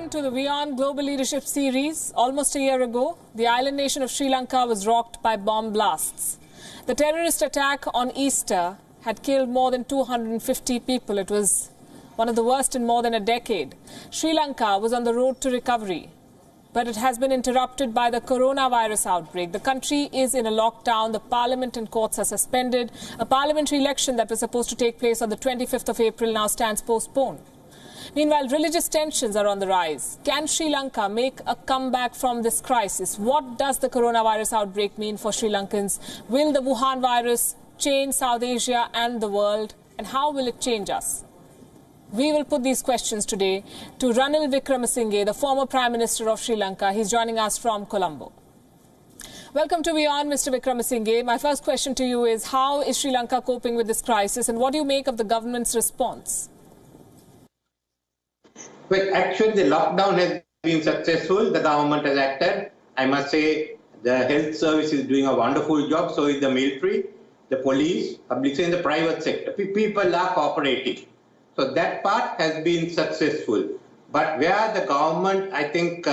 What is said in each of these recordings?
welcome to the WION Global Leadership Series. Almost a year ago, the island nation of Sri Lanka was rocked by bomb blasts. The terrorist attack on Easter had killed more than 250 people. It was one of the worst in more than a decade. Sri Lanka was on the road to recovery, but it has been interrupted by the coronavirus outbreak. The country is in a lockdown. The parliament and courts are suspended. A parliamentary election that was supposed to take place on the 25th of April now stands postponed. Meanwhile, religious tensions are on the rise. Can Sri Lanka make a comeback from this crisis? What does the coronavirus outbreak mean for Sri Lankans? Will the Wuhan virus change South Asia and the world? And how will it change us? We will put these questions today to Ranil Wickremesinghe, the former Prime Minister of Sri Lanka. He's joining us from Colombo. Welcome to WION, Mr. Wickremesinghe. My first question to you is, how is Sri Lanka coping with this crisis, and what do you make of the government's response? Well, actually, the lockdown has been successful. The government has acted. I must say the health service is doing a wonderful job. So is the military, the police, public sector, and the private sector. People are cooperating. So that part has been successful. But where the government, I think,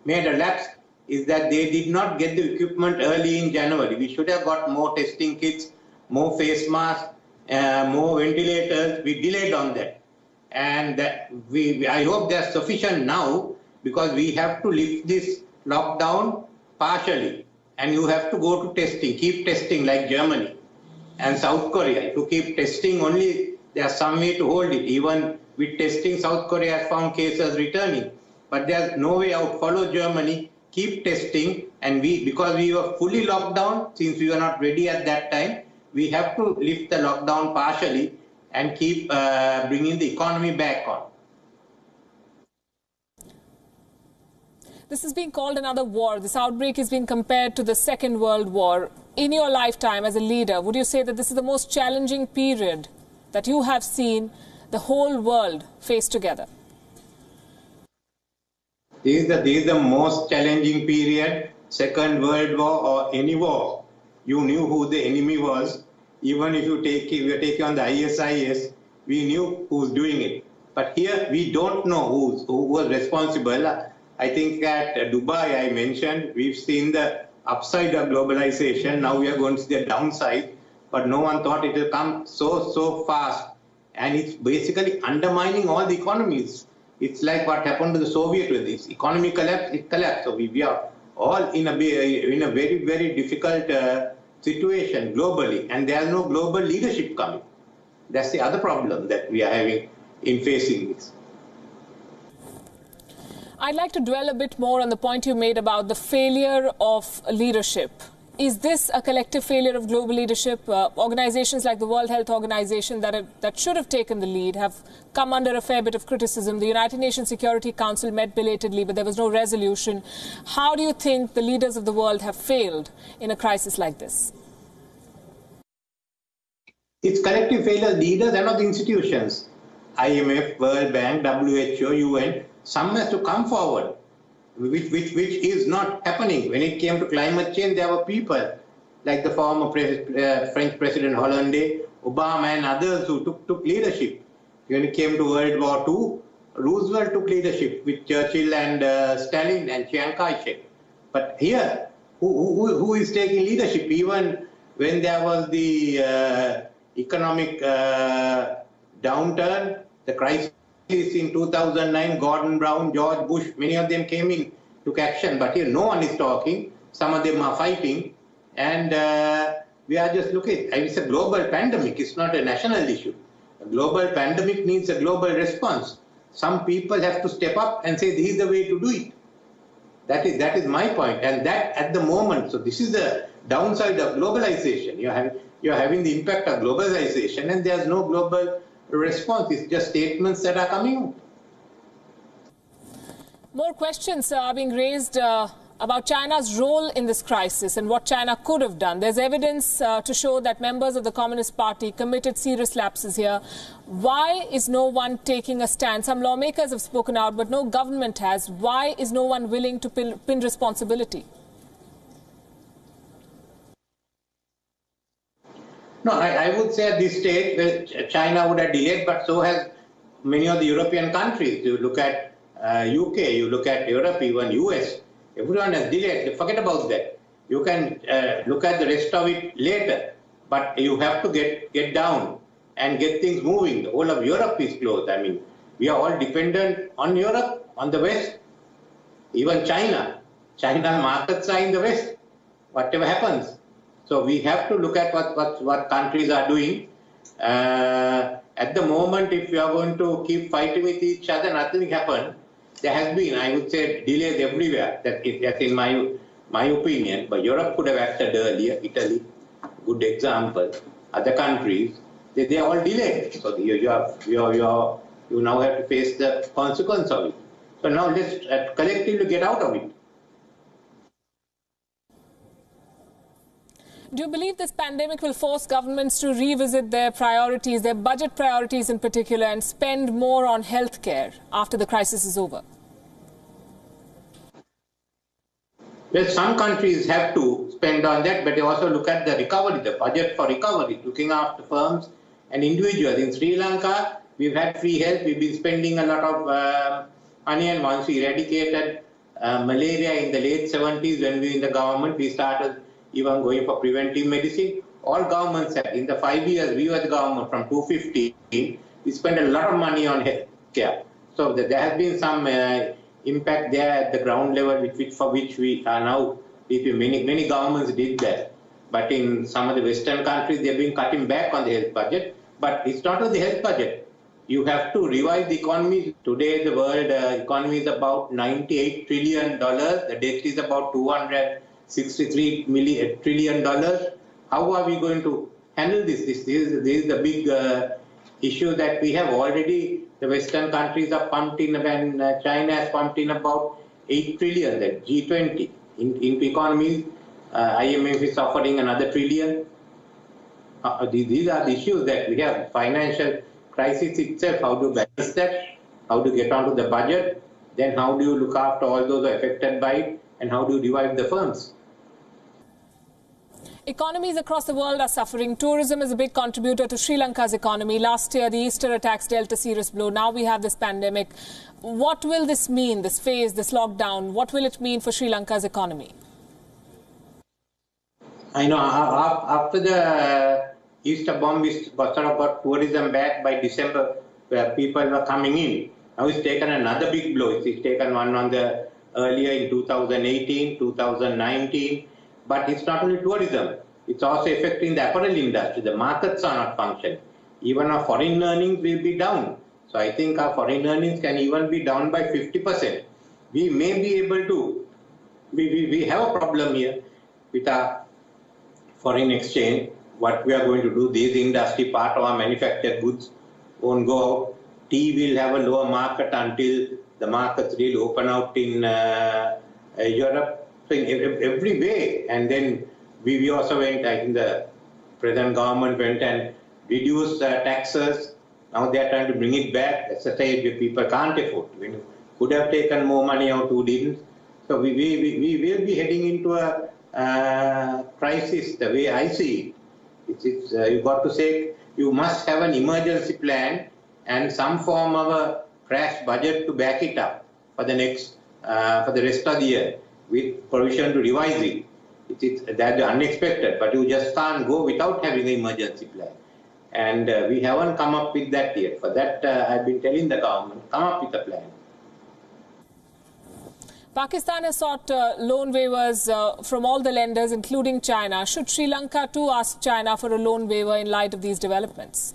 made a lapse is that they did not get the equipment early in January. We should have got more testing kits, more face masks, more ventilators. We delayed on that. And I hope they are sufficient now, because we have to lift this lockdown partially. And you have to go to testing, keep testing like Germany and South Korea. To keep testing only, there's some way to hold it. Even with testing, South Korea has found cases returning. But there's no way out. Follow Germany, keep testing. And because we were fully locked down, since we were not ready at that time, we have to lift the lockdown partially and keep bringing the economy back on. This is being called another war. This outbreak is being compared to the Second World War. In your lifetime as a leader, would you say that this is the most challenging period that you have seen the whole world face together? This is the most challenging period, Second World War or any war. You knew who the enemy was. Even if we are taking on the ISIS, we knew who's doing it. But here we don't know who was responsible. I think at Dubai, I mentioned, we've seen the upside of globalization. Now we are going to see the downside. But no one thought it will come so fast. And it's basically undermining all the economies. It's like what happened to the Soviet with this. Economy collapsed, it collapsed. So we are all in a very, very difficult situation globally, and there's no global leadership coming. That's the other problem that we are having in facing this. I'd like to dwell a bit more on the point you made about the failure of leadership. Is this a collective failure of global leadership? Organizations like the World Health Organization that should have taken the lead have come under a fair bit of criticism. The United Nations Security Council met belatedly, but there was no resolution. How do you think the leaders of the world have failed in a crisis like this? It's collective failure. Leaders are not the institutions. IMF, World Bank, WHO, UN, some has to come forward. Which is not happening. When it came to climate change, there were people like the former French President Hollande, Obama and others who took leadership. When it came to World War II, Roosevelt took leadership with Churchill and Stalin and Chiang Kai-shek. But here, who is taking leadership? Even when there was the economic downturn, the crisis in 2009, Gordon Brown, George Bush, many of them came in, took action. But here no one is talking. Some of them are fighting. And we are just looking. It's a global pandemic. It's not a national issue. A global pandemic needs a global response. Some people have to step up and say, this is the way to do it. That is my point. And that at the moment, so this is the downside of globalization. You're having the impact of globalization, and there's no global response. It's just statements that are coming out. More questions are being raised about China's role in this crisis and what China could have done. There's evidence to show that members of the Communist Party committed serious lapses here. Why is no one taking a stand? Some lawmakers have spoken out, but no government has. Why is no one willing to pin responsibility? No, I would say at this stage, China would have delayed, but so has many of the European countries. You look at UK, you look at Europe, even US, everyone has delayed. Forget about that. You can look at the rest of it later, but you have to get down and get things moving. The whole of Europe is closed. I mean, we are all dependent on Europe, on the West, even China. China markets are in the West, whatever happens. So we have to look at what countries are doing. At the moment, if we are going to keep fighting with each other, nothing happens. There has been, I would say, delays everywhere. That's in my opinion. But Europe could have acted earlier. Italy, good example. Other countries, they are all delayed. So you now have to face the consequence of it. So now let's collectively get out of it. Do you believe this pandemic will force governments to revisit their priorities, their budget priorities in particular, and spend more on healthcare after the crisis is over? Well, some countries have to spend on that, but they also look at the recovery, the budget for recovery, looking after firms and individuals. In Sri Lanka, we've had free health. We've been spending a lot of money, and once we eradicated malaria in the late 70s, when we were in the government, we started even going for preventive medicine. All governments have. In the 5 years we were the government, from 2015, we spent a lot of money on health care. So there has been some impact there at the ground level, for which we are now, many governments did that. But in some of the Western countries, they've been cutting back on the health budget. But it's not only the health budget. You have to revive the economy. Today, the world economy is about $98 trillion. The debt is about $263 trillion. How are we going to handle this? This is the big issue that we have already. The Western countries are pumped in, and China has pumped in about $8 trillion, that G20. In economies, IMF is offering another trillion. These are the issues that we have. Financial crisis itself, how to balance that, how to get onto the budget, then how do you look after all those affected by it, and how do you revive the firms? Economies across the world are suffering. Tourism is a big contributor to Sri Lanka's economy. Last year, the Easter attacks dealt a serious blow. Now we have this pandemic. What will this mean, this phase, this lockdown? What will it mean for Sri Lanka's economy? I know after the Easter bomb, we sort of got tourism back by December, where people were coming in. Now it's taken another big blow. It's taken one on the earlier in 2018, 2019. But it's not only tourism, it's also affecting the apparel industry. The markets are not functioning. Even our foreign earnings will be down. So I think our foreign earnings can even be down by 50%. We may be able to, we have a problem here with our foreign exchange. What we are going to do, this industry, part of our manufactured goods won't go out. Tea will have a lower market until the markets really open out in Europe. So in every way, and then we also went, I think the present government went and reduced taxes. Now they are trying to bring it back. That's a stage where people can't afford. We could have taken more money out, who didn't. So we will be heading into a crisis, the way I see it. You've got to say, you must have an emergency plan and some form of a crash budget to back it up for the next, for the rest of the year, with provision to revise it. That's unexpected, but you just can't go without having an emergency plan. And we haven't come up with that yet. For that, I've been telling the government, come up with a plan. Pakistan has sought loan waivers from all the lenders, including China. Should Sri Lanka too ask China for a loan waiver in light of these developments?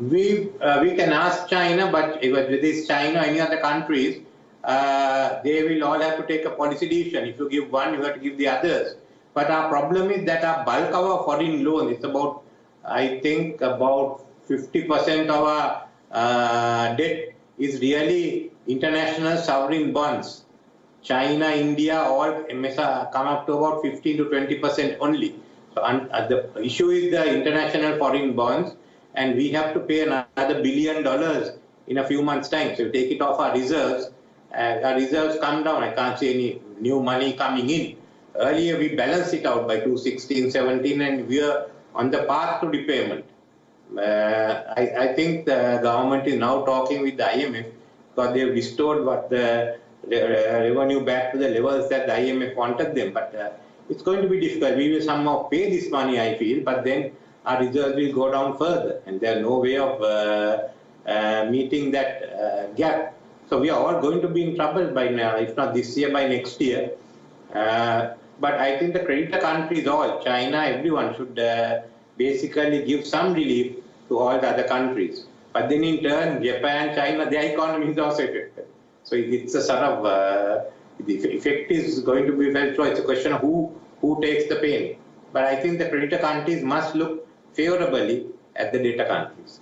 We can ask China, but with this China or any other countries, they will all have to take a policy decision. If you give one, you have to give the others. But our problem is that our bulk of our foreign loans, it's about, I think, about 50% of our debt is really international sovereign bonds. China, India, all come up to about 15 to 20% only. So the issue is the international foreign bonds, and we have to pay another $1 billion in a few months' time. So we take it off our reserves. Our reserves come down. I can't see any new money coming in. Earlier, we balanced it out by 2016, 17, and we are on the path to repayment. I think the government is now talking with the IMF because they have restored what the revenue back to the levels that the IMF wanted them. But it's going to be difficult. We will somehow pay this money, I feel, but then our reserves will go down further, and there's no way of meeting that gap. So we are all going to be in trouble by now, if not this year, by next year. But I think the creditor countries, all China, everyone should basically give some relief to all the other countries. But then in turn, Japan, China, their economy is also affected. So it's a sort of, the effect is going to be felt. So it's a question of who takes the pain. But I think the creditor countries must look favorably at the debtor countries.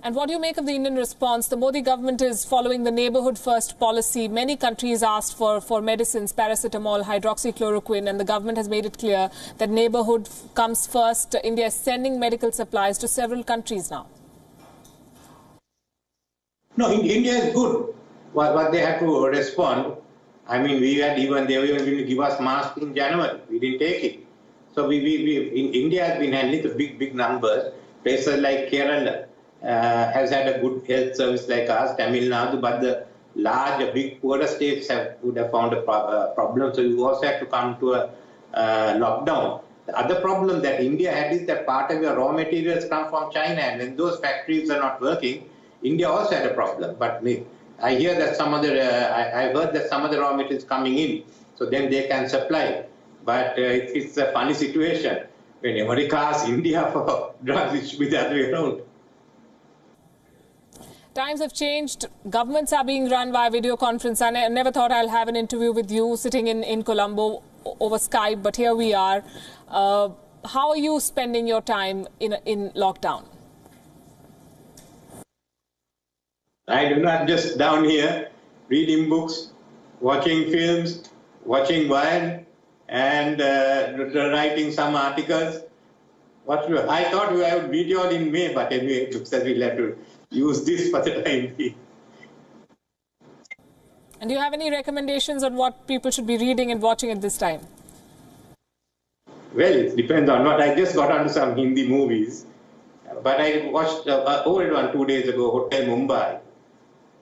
And what do you make of the Indian response? The Modi government is following the neighbourhood first policy. Many countries asked for medicines, paracetamol, hydroxychloroquine, and the government has made it clear that neighbourhood comes first. India is sending medical supplies to several countries now. No, India is good. What they have to respond, I mean, they were even going to give us masks in January. We didn't take it. So in India has been handling the big numbers. Places like Kerala has had a good health service like us, Tamil Nadu, but the large, big, poorer states would have found a problem. So you also have to come to a lockdown. The other problem that India had is that part of your raw materials come from China, and when those factories are not working, India also had a problem. But I hear that I heard that some of the raw materials coming in, so then they can supply. But it's a funny situation. When America asks India for drugs, it should be the other way around. Times have changed. Governments are being run via video conference. I never thought I'll have an interview with you sitting in Colombo over Skype, but here we are. How are you spending your time in lockdown? I do not just down here reading books, watching films, watching wine, and writing some articles. I thought I would meet you all in May, but anyway, it looks like we'll have to use this for the time being. And do you have any recommendations on what people should be reading and watching at this time? Well, it depends on what. I just got onto some Hindi movies, but I watched an old one 2 days ago, Hotel Mumbai.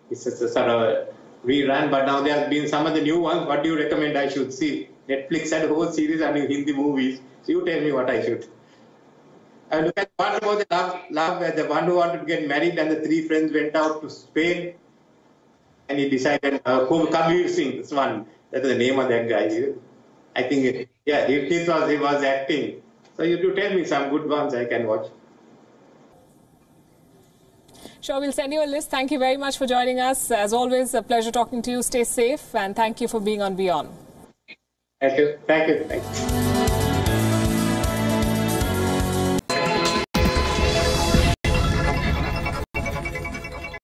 It's a sort of rerun, but now there have been some of the new ones. What do you recommend I should see? Netflix had a whole series on Hindi movies, so you tell me what I should. I look at one about the love, the one who wanted to get married, and the three friends went out to Spain, and he decided, Kabir Singh, this one, that's the name of that guy. I think, he was acting. So you do tell me some good ones I can watch. Sure, we'll send you a list. Thank you very much for joining us. As always, a pleasure talking to you. Stay safe, and thank you for being on Beyond. Thank you.